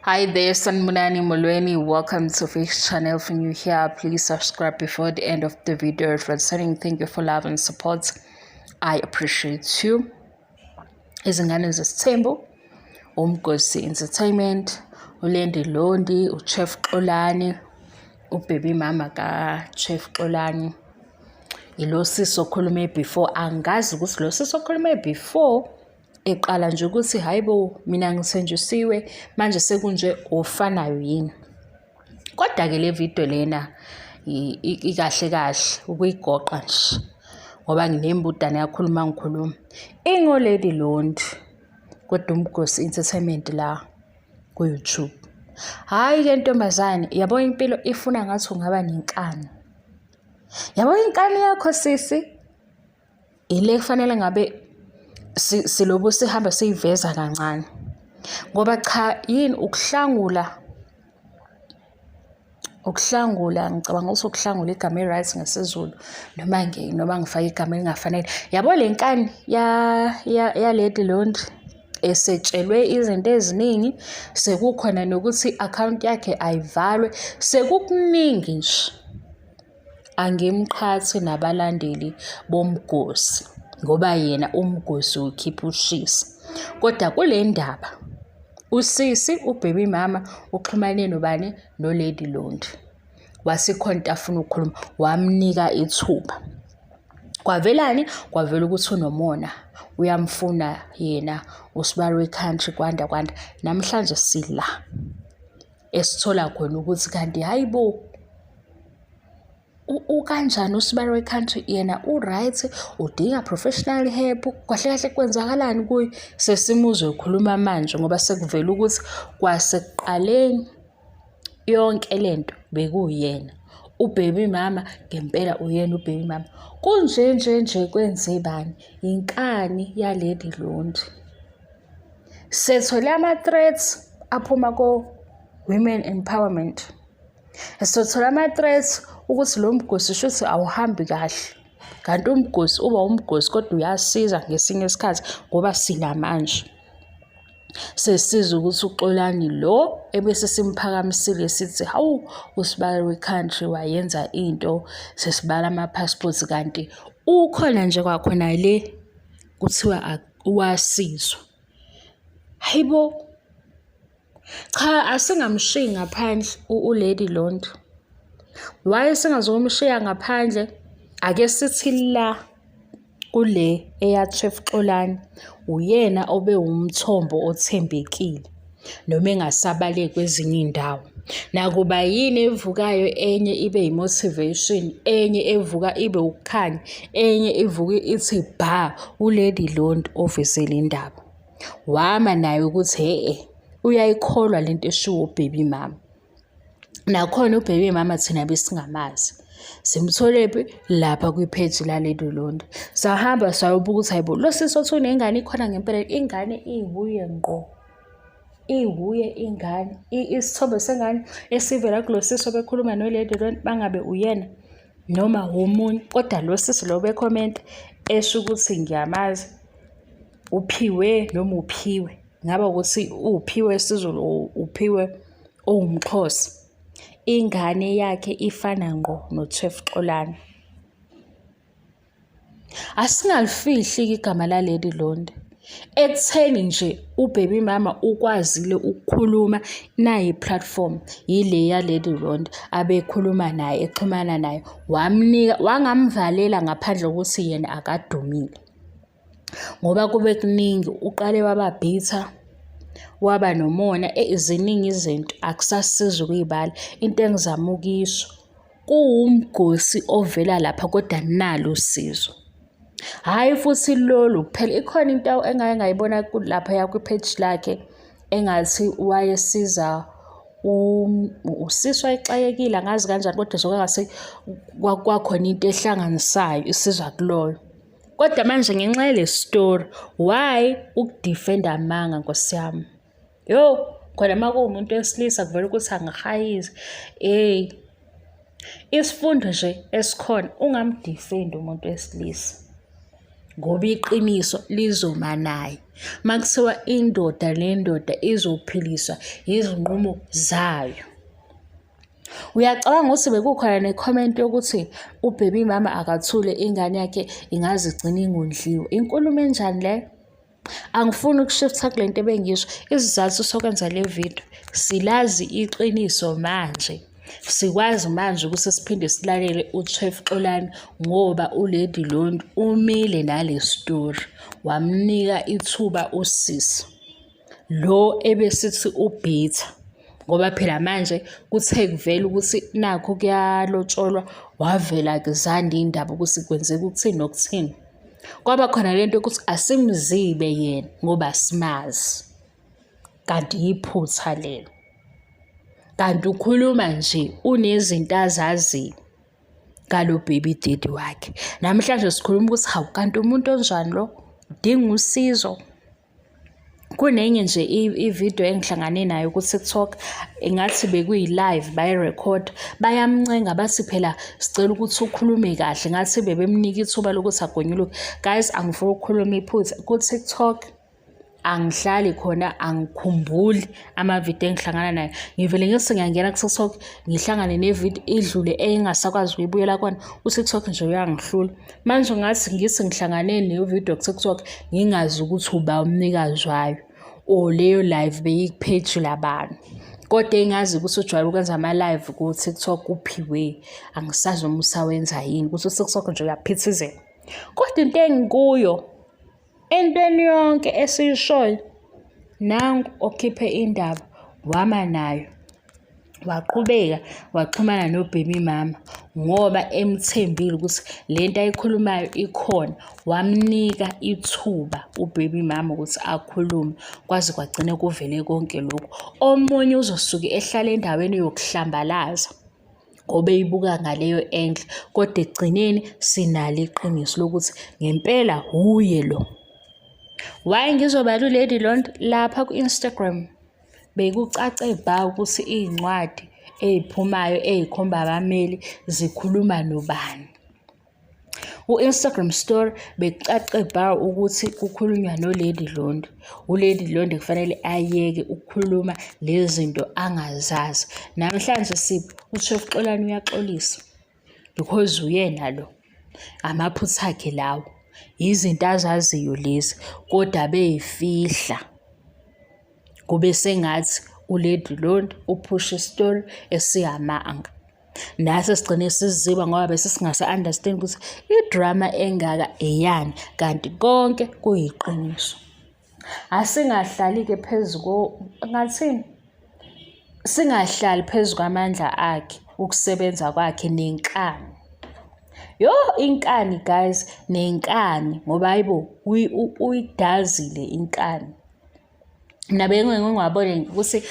Hi there, Sanmunani Molweni. Welcome to this channel. If you're new here, please subscribe before the end of the video. If you're saying thank you for love and support, I appreciate you. Izingane Zesthembu, Umgosi Entertainment, Londie, Chef Xolani, baby mama ka Chef Xolani. Ilo siso khulume before, angazi ukuthi lo siso khulume before eqala nje ukuthi hayibo mina ngisenjisiwe manje sekunje ofanayo yini. Kodwa ke le video lena ikahle kahle ukuyigoqa nje ngoba nginembudane yakhuluma ngikhuluma ingo Lady Londi kodwa Umgosi Entertainment la ku YouTube. Hayi ke ntombazane, yabo impilo ifuna ngathi ungaba nenkani. Yabo inkani yakho sisi ile kufanele ngabe silobo sihamba siyiveza kancane ngoba cha yini ukuhlangula ngicabanga ukuthi ukuhlangula igama right ngesizulu noma ngifaka igama elingafanele. Yabo lenkani ya Lady Londi esetshelwe izinto eziningi, sekukhona nokuthi account yakhe ayivalwe, sekukuningi nje. Angimqhathi nabalandeli bomgosi ngoba yena umgosi ukhipha ushisa. Kodwa kule ndaba usisi ubaby mama uxhumane nobani no Lady Londi. Wasikhonta afuna ukukhuluma, wamnika ithuba. Kwavelani? Kwavela ukuthi unomona uyamfuna yena uSibari country kwanda. Namhlanje sila esithola khona ukuthi kanti hayibo ukanjani uSibari country yena right, udinga professional help, kahle kwenzakalani kuye. Sesimuzwe ukhuluma manje ngoba sekuvela ukuthi kwasekuqaleni yonke lento bekuyena ubaby mama, ngempela uyena ubaby mama. Kunje kwenzebani inkani ya Lady Londi. Sethole ama-threats aphuma ko women empowerment. Sethole ama-threats ukuthi lo mgosi shuthi awuhambi kahle. Kanti umgosi uba umgosi kodwa uyasiza ngesinye isikhathi ngoba sinamanje. Sesiza ukuthi uXolani lo ebese simphakamisile sithi hawu uSibari country wayenza into, sesibala ama-passports kanti ukhona nje kwakhona le kuthiwa wasizwa. Hayibo cha asingamshiyi ngaphandle uLady Londi. Why singazokumshiya ngaphandle? Ake sithi la kule eya Chef Xolani uyena obe umthombo othembekile noma engasabale kwezinye indawo. Nakuba yini evukayo enye ibe imotivation, enye evuka ibe ukukhanya, enye evuka ithi ba uLady Londi ovezela indaba. Wama naye ukuthi uyayikholwa lento eshiwo ubaby mama. Nakhona ubaby mama thina besingamazi. Simtholephi lapha kwipage la Lady Londi. Sahamba sayobuka ukuthi hayibo lo sisothu nengane ikhona ngempela, ingane iwuye ngqo. Iwuye ingane. Isithombe sengane esivela kulo siso bekhuluma no Lady Londi bangabe uyena noma umunye. Kodwa lo sisi lo becomment esho ukuthi ngiyamazi uphiwe noma uphiwe. Ngaba ukuthi uphiwe isiZulu uphiwe owumXhosa. Ingane yakhe ifana ngqo noChef Xolani. Asingalifihli igama la Lady Londi. Ekutheni nje ubaby mama ukwazile ukukhuluma naye platform yile ya Lady Londi abekhuluma naye exhumana naye, wamnika wangamvalela ngaphandle ukuthi yena akadumile. Ngoba kube kuningi uqale wababhitha waba nomona eziningi izinto akusasiza ukuyibala. Into engizama ukisho kuwumgosi ovela lapha kodwa nalo usizo. Hayi futhi lolu kuphela, ikhona into engayibona lapha yakwi-page lakhe engathi wayesiza usiswa exayekile angazi kanjani kodwa sokungase kwakhona into ehlanganisayo isizwa kuloyo. Kodwa manje ngenxa yale story why ukudefenda amanga Nkosi yami. Khona makuwumuntu wesilisa kuvela ukuthi angahayizi. Isifundo nje esikhona ungamdefend umuntu wesilisa ngoba iqiniso lizoma naye. Makuthiwa indoda nendoda izophiliswa izinqumo zayo. Uyacabanga ukuthi bekukhona ne-comment yokuthi ubaby mama akathule ingane yakhe ingazigcina ingondliwe? Inkulumo enjani le? Angifuni ukushiftha kule nto ebengisho. Isizathu sokwenza le video, silazi iqiniso manje. Sikwazi manje ukuthi siphinde silalele uChef Xolani ngoba uLady Londi umile nale story. Wamnika ithuba usisi lo ebesithi ubhitha, ngoba phela manje kuthe kuvela ukuthi nakho kuyalotsholwa, wavela-ke zanda indaba ukuthi kwenzeka ukuthini nokuthini. Kwaba khona lento yokuthi asimzibe yena ngoba simazi, kanti yiphutha lelo. Kanti ukhuluma nje unezinto azaziyo ngalo baby daddy wakhe. Namhlanje sikhuluma ukuthi hawu, kanti umuntu onjani lo, udinga usizo. Kunenye nje ividiyo engihlangane nayo ku-TikTok, engathi bekuyi-live bayi-record, bayamncenga bathi phela sicela ukuthi ukhulume kahle, ngathi bebemnika ithuba lokuthi agonyuluke. Guys, angifuni ukukhuluma iphutha ku-TikTok, angihlali khona, angikhumbuli amavidiyo engihlangana nayo. Ngivele ngithi ngiyangena ku-TikTok ngihlangane nevidiyo idlule engingasakwazi ukuyibuyela kwana, u-TikTok nje uyangihlula. Manje ngathi ngithi ngihlangane nevidiyo ku-TikTok ngingazi ukuthi uba umnikazi wayo, or leyo live beyikupage labantu. Kodwa engazi ukuthi ujwayele ukwenza ama-live ku-TikTok uphiwe, angisazi noma usawenza yini, ukuthi u-TikTok nje uyaphithizela. Kodwa into engikuyo, entweni yonke esiyishoyo, nangu okhiphe indaba wama nayo, waqhubeka waxhumana nobaby mama ngoba emthembile ukuthi lento ayikhulumayo ikhona. Wamnika ithuba ubaby mama ukuthi akhulume, kwaze kwagcina kuvele konke lokhu. Omunye uzosuke ehlala endaweni yokuhlambalaza ngoba eyibuka ngaleyo angle, kodwa ekugcineni sinalo iqiniso lokuthi ngempela uye lo. Why ngizobala uLady Londi lapha ku-Instagram? Bekucace bha ukuthi iy'ncwadi ey'phumayo ey'khomba abameli zikhuluma nobani. Ku-Instagram story bekucace bha ukuthi kukhulunywa noLady Londi. uLady Londi kufanele ayeke ukukhuluma lezi zinto angazazi. Namhlanje sipho uChef Xolani uyaxolisa because uyena lo, amaphutha akhe lawo, izinto azaziyo lezi, kodwa beyifihla. Kube sengathi uLady Londi uphusha istory esiyamanga. Nase sigcine siziba ngoba bese singasa-understand ukuthi idrama engaka eyani, kanti konke kuyiqiniso. Asingahlali-ke ngathini? Singahlali phezu kwamandla akhe, ukusebenza kwakhe nenkani. Yo, inkani guys, nenkani, ngoba hayibo uyidazile inkani. Nabe ngingwabone ukuthi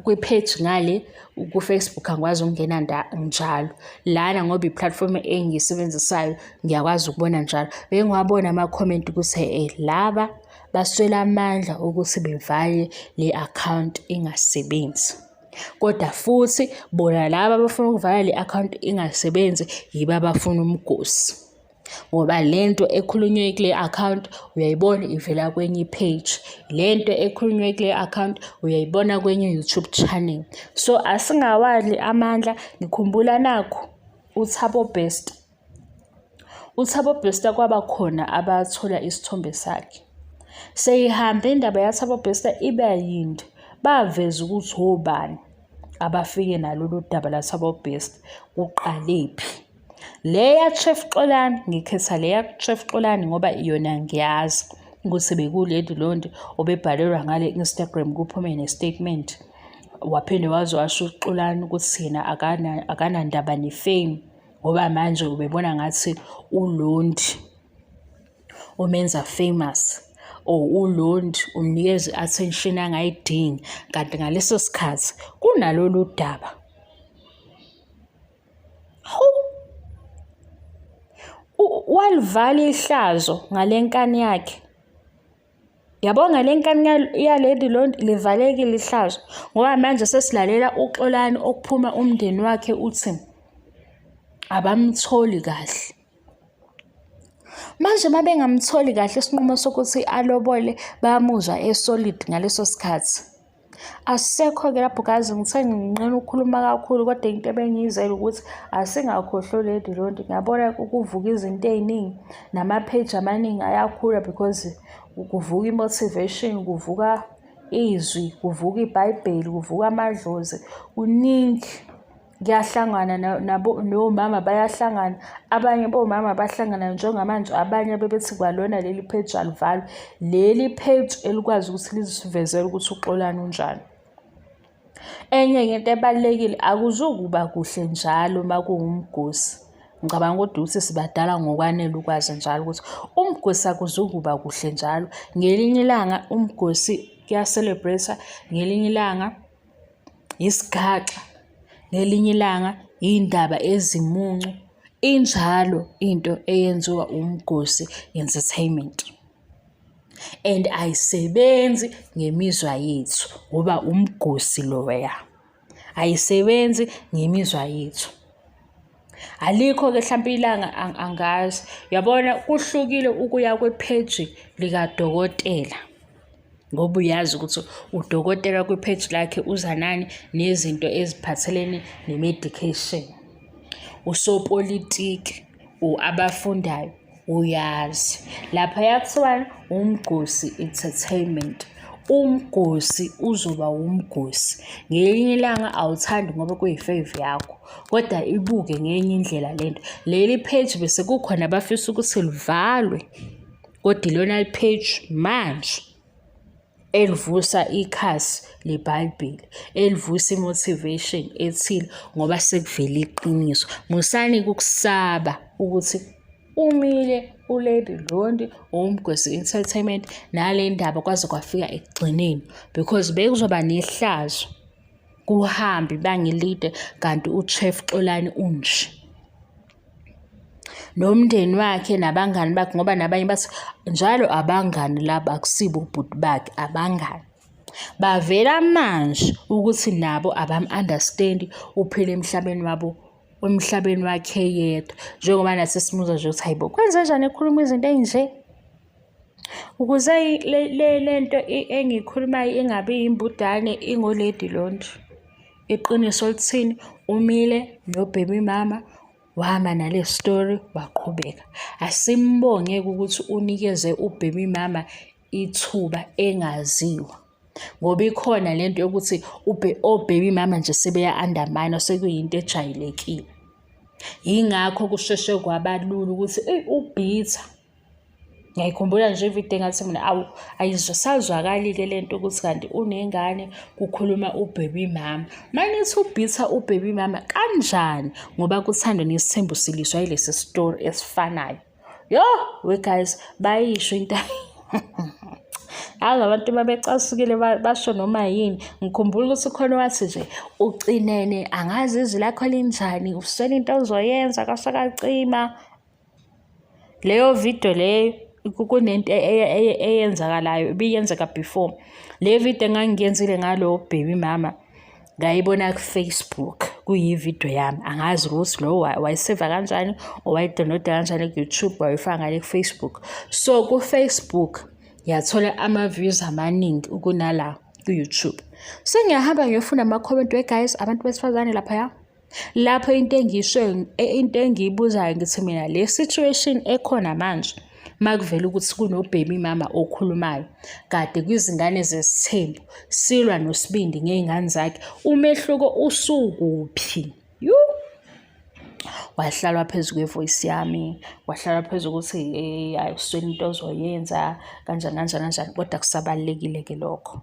kwi-page ngale ku-Facebook angikwazi ukungena njalo. Lana ngoba i-platform engiyisebenzisayo ngiyakwazi ukubona njalo. Bengiwabona ama-comment ukuthi laba baswela amandla ukuthi bevale le-account ingasebenzi. Kodwa futhi bona laba abafuna ukuvala le-account ingasebenzi yibo abafuna umgosi. Ngoba lento ekhulunywe kule account uyayibona ivela kwenye ipage, lento ekhulunywe kule account uyayibona kwenye YouTube channel. So asingawadli amandla. Ngikhumbula nakho uThabo Best, uThabo Best kwaba khona abathola isithombe sakhe. Seyihambe indaba yaThabo Best ibe yinde, baveza ukuthi obani abafike nalolu daba laThabo Best, kuqalephi. Leya Chef Xolani, ngikhetha leya Chef Xolani ngoba iyona ngiyazi ukuthi bekuLady Londi obebhalelwa ngale Instagram kuphume nestatement. Waphinde waze washo uXolani ukuthi yena akanandaba ne-fame ngoba manje ubebona ngathi uLondi umenza famous, or uLondi umnikeza i-attention angayidingi, kanti ngaleso sikhathi kunalolu daba. Walivala ihlazo ngale nkani yakhe. Yabo ngale nkani yaLady Londi livalekile ihlazo ngoba manje sesilalela uXolani okuphuma umndeni wakhe uthi abamtholi kahle. Manje mabengamtholi kahle isinqumo sokuthi alobole bayamuzwa esolid ngaleso sikhathi. Asisekho-ke lapho guys, ngithe nginqena ukukhuluma kakhulu, kodwa into ebengiyizela ukuthi asingakhohlwa lady lonto. Ngiyabona kuvuka izinto ey'ningi nama-page amaningi ayakhula because kuvuka i-motivation, kuvuka izwi, kuvuka iBhayibheli, kuvuka amadlozi, kuningi. Kuyahlangana nomama bayahlangana, abanye bomama bahlangana njengamanje, abanye bebethi kwalona leli page alivalwe, leli page elikwazi ukuthi lisivezele ukuthi uXolani unjani. Enye into ebalulekile, akuzukuba kuhle njalo makuwumgosi. Ngicabanga ukuthi sibadala ngokwanele ukwazi njalo ukuthi umgosi akuzukuba kuhle njalo. Ngelinye ilanga umgosi kuyacelebrate, ngelinye ilanga isigaxa, ngelinye ilanga iy'ndaba ezimuncu. Injalo into eyenziwa umgosi entertainment, and ayisebenzi ngemizwa yethu ngoba umgosi loya, ayisebenzi ngemizwa yethu. Alikho-ke mhlawumpe ilanga angazi, uyabona kuhlukile ukuya kwepheji likadokotela ngoba uyazi ukuthi udokotela kwipheji lakhe uza nani nezinto eziphathelene ne-medication. Usopolitiki, abafundayo, uyazi. Laphaya kuthiwani umgosi entertainment. Umgosi uzoba umgosi. Ngelinye ilanga awuthandi ngoba kuyifave yakho, kodwa ibuke ngenye indlela lento. Leli page bese kukhona abafisa ukuthi livalwe, kodwa ilona page manje elivusa ikhasi leBhayibheli, elivusa imotivation ethile ngoba sekuvela iqiniso. Musani kukusaba ukuthi umile uLady Londi umgosi entertainment nale ndaba kwaze kwafika ekugcineni, because bekuzoba nehlazo kuhambe bangilide kanti uChef Xolani unje nomndeni wakhe nabangani bakhe, ngoba nabanye bathi njalo abangani laba akusibo ubhuti bakhe, abangani bavela manje ukuthi nabo abam-understand uphila emhlabeni wakhe yedwa, njengoba nathi simuzwa nje ukuthi hayibo kwenze njani ekhuluma izinto ey'nje, ukuze le nto engiyikhulumayo ingabi yimbudane, ingolady Londi. Iqiniso lithini? Umile no-baby mama wahamba nale story waqhubeka. Asimbonge-ke ukuthi unikeze u-baby mama ithuba engaziwa, ngoba ikhona lento yokuthi o-baby mama nje sebeya-undermine, sekuyinto ejwayelekile. Yingakho kusheshe kwabalula ukuthi ubhitha. Ngiyayikhumbula nje ividiyo engathi mina ayizwakali-ke lento ukuthi kanti unengane kukhuluma u-baby mama. Manithi ubhitha u-baby mama kanjani ngoba kuThando Nesthembu siliswa yilesi story esifanayo. We guys, bayisho into abantu babecasukile basho noma yini. Ngikhumbula ukuthi khona wathi nje ucinene, angazi izwi lakho linjani, uswele into ozoyenza kasakacima. Leyo video leyo kunento eyenzakalayo ibiyenzeka before. Le video engangiyenzile ngalo baby mama ngayibona ku-Facebook, kuyividiyo yami. Angazi ukuthi lo wayiseva kanjani or wayidownloada kanjani ku-YouTube wayifaka ngale ku-Facebook. So ku-Facebook yathola ama-views amaningi ukunala ku-YouTube. Sengiyahamba ngiyofuna ama-comment guys, abantu besifazane laphaya. Lapho into engiyibuzayo ngithi mina le situation ekhona manje makuvela ukuthi kuno-baby mama okhulumayo kade kwizingane zesithembu silwa noSibindi ngey'ngane zakhe, umehluko usukuphi? Wahlalwa phezu kwevoice yami, wahlalwa phezu ukuthi ayuswele into ozoyenza kanjani, kodwa kusabalulekile-ke lokho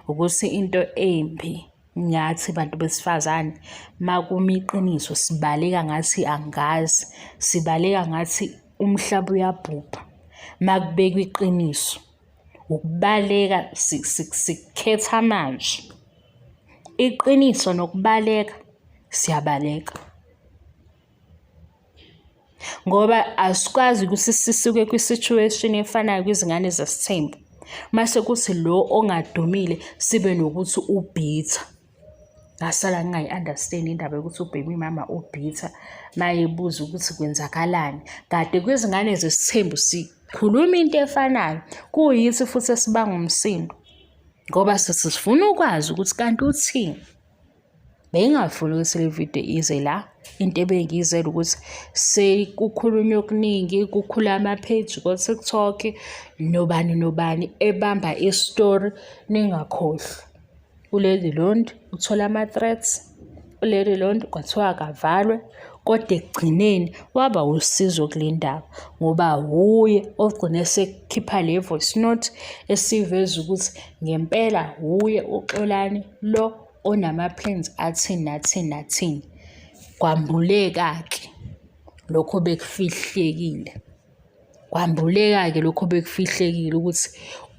ukuthi into embi nyathi bantu besifazane makumiqiniso sibaleka ngathi angazi, sibaleka ngathi umhlaba uyabhubha. Makubekwa iqiniso, ukubaleka sikhetha manje. Iqiniso nokubaleka siyabaleka, ngoba asikwazi ukuthi sisuke kwi-situation efanayo kwizingane zesithembu mase kuthi lo ongadumile sibe nokuthi ubhitha. ngasala ngingayi-understand indaba yokuthi ubaby mama ubhitha mayebuza ukuthi kwenzakalani. Kade kwizingane zesithembu sikhuluma into efanayo, kuyithi futhi esibanga umsindo ngoba sifuna ukwazi ukuthi kanti uthini. Bengingafuni ukuthi le video ize la. Into ebengiyizela ukuthi sekukhulunywa okuningi, kukhula ama-page ko-TikTok, nobani ebamba i-story. Ningakhohlwa uLady Londi uthola ama-threats, uLady Londi kwathiwa akavalwe, kodwa ekugcineni waba usizo kule ndaba ngoba wuye ogcine sekukhipha le voice note esiveza ukuthi ngempela wuye uXolani lo onama-plans athini. Kwambuleka-ke lokho bekufihlekile. Ukuthi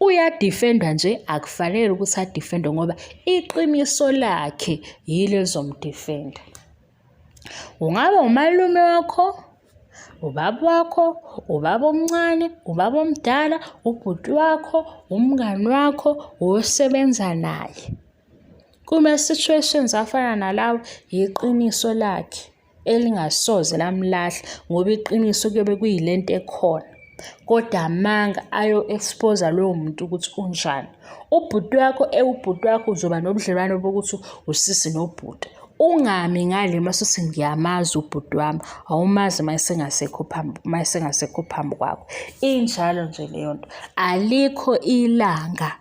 uyadifendwa nje, akufanele ukuthi adifendwe ngoba iqiniso lakhe yilo elizomdifenda. Ungaba umalume wakho, ubaba wakho, ubaba omncane, ubaba omdala, ubhuti wakho, umngani wakho, osebenza naye. Kuma-situations afana nalawo, yiqiniso lakhe elingasoze lamlahla ngoba iqiniso kuyobe kuyilento ekhona. Kodwa amanga ayo-expose lowo muntu ukuthi unjani. Ubhuti wakho ubhuti wakho, uzoba nobudlelwano bokuthi usisi nobhuti. Ungami ngale masuthi ngiyamazi ubhuti wami, awumazi mayesengasekho phambi kwakho. Injalo nje leyo nto. Alikho ilanga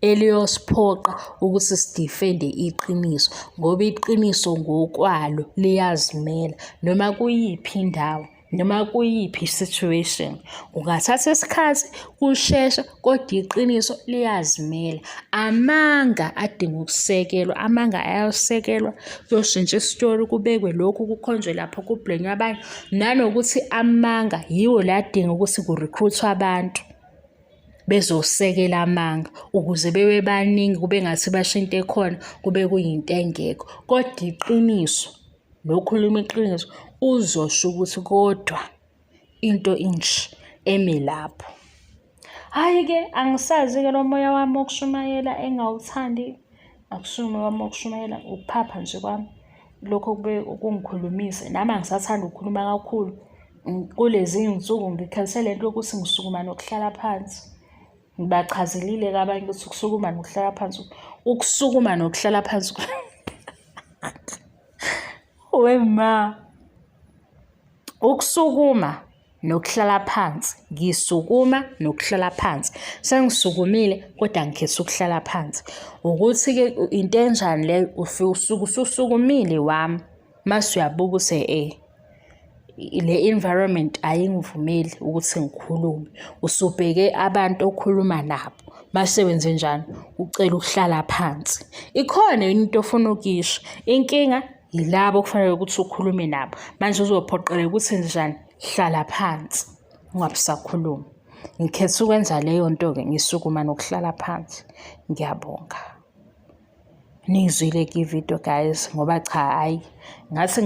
eliyosiphoqa ukuthi sidifende iqiniso ngoba iqiniso ngokwalo liyazimela noma kuyiphi indawo, noma kuyiphi situation. Kungathatha isikhathi, kusheshe, kodwa iqiniso liyazimela. Amanga adinga ukusekelwa, amanga ayasekelwa, kuyoshintsha isitori, kubekwe lokhu, kukhonjwe lapho, kubhlenywe abanye. Nanokuthi amanga yiwo la adinga ukuthi kurecruitwe abantu bezosekela amanga ukuze bebe baningi, kube ngathi basho into ekhona, kube kuyinto engekho. Kodwa iqiniso, nokhuluma iqiniso, uzosho ukuthi kodwa into inje eme lapho. Hhayi-ke, angisazi-ke lo moya wami wokushumayela engawuthandi. Akusiwo umoya wami wokushumayela, ukuphapha nje kwami. Lokho kube kungikhulumise, nami angisathanda ukukhuluma kakhulu. Kulezi iy'nsuku ngikhethe lento yokuthi ngisukuma nokuhlala phansi. Ngibachazelile-ke abanye ukuthi ukusukuma nokuhlala phansi. Ukusukuma nokuhlala phansi. Wema. Ukusukuma nokuhlala phansi. Ngisukuma nokuhlala phansi. Sengisukumile kodwa ngikhetha ukuhlala phansi. Ukuthi-ke into enjani leyo, ufike usukumile wami. Mase uyabuka ukuthi le environment ayingivumeli ukuthi ngikhulume. Usubheke abantu okhuluma nabo. Mase wenze njani? Ucela ukuhlala phansi. Ikhona into ofuna ukuyisho. Inkinga yilabo okufanele ukuthi ukhulume nabo. Manje uzophoqeleka ukuthi njani? Hlala phansi. Ungabisakhuluma. Ngikhetha ukwenza leyo nto-ke, ngisukuma nokuhlala phansi. Ngiyabonga. Nizwile ividiyo guys, ngoba cha hayi ngathi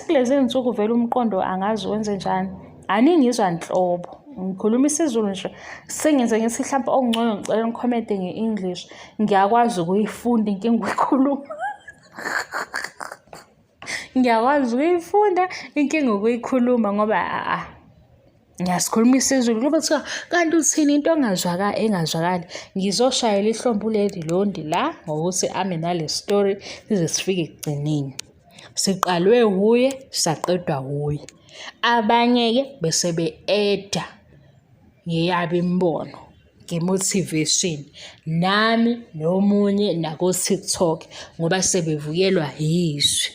kulezi iy'nsuku vele umqondo angazi wenze njani. Aningizwa nhlobo. Ngikhuluma isiZulu nje. Sengenze ngithi mhlawumbe okungcono ngicela ngikhomente nge-English. Ngiyakwazi ukuyifunda inkinga ukuyikhuluma. Ngiyakwazi ukuyifunda inkinga ukuyikhuluma ngoba ngiyasikhuluma isiZulu. Kuba kuthiwa kanti uthini into engazwakali. Ngizoshayela ihlombe uLady Londi la ngokuthi ame nale story size sifike ekugcineni. Siqalwe wuye, saqedwa wuye. Abanye-ke bese be-eda ngeyabo imibono, nge-motivation. Nami nomunye nako-TikTok ngoba sebevukelwa yizwi.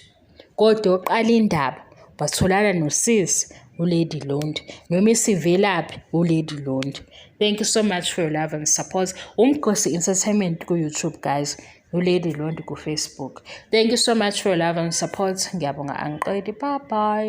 Kodwa oqala indaba batholana nosisi uLady Londi, noma isivelaphi uLady Londi. Thank you so much for your love and support. Umgosi Entertainment ku-YouTube guys, uLady Londi ku-Facebook. Thank you so much for your love and support. Ngiyabonga angiqedi. Bye bye.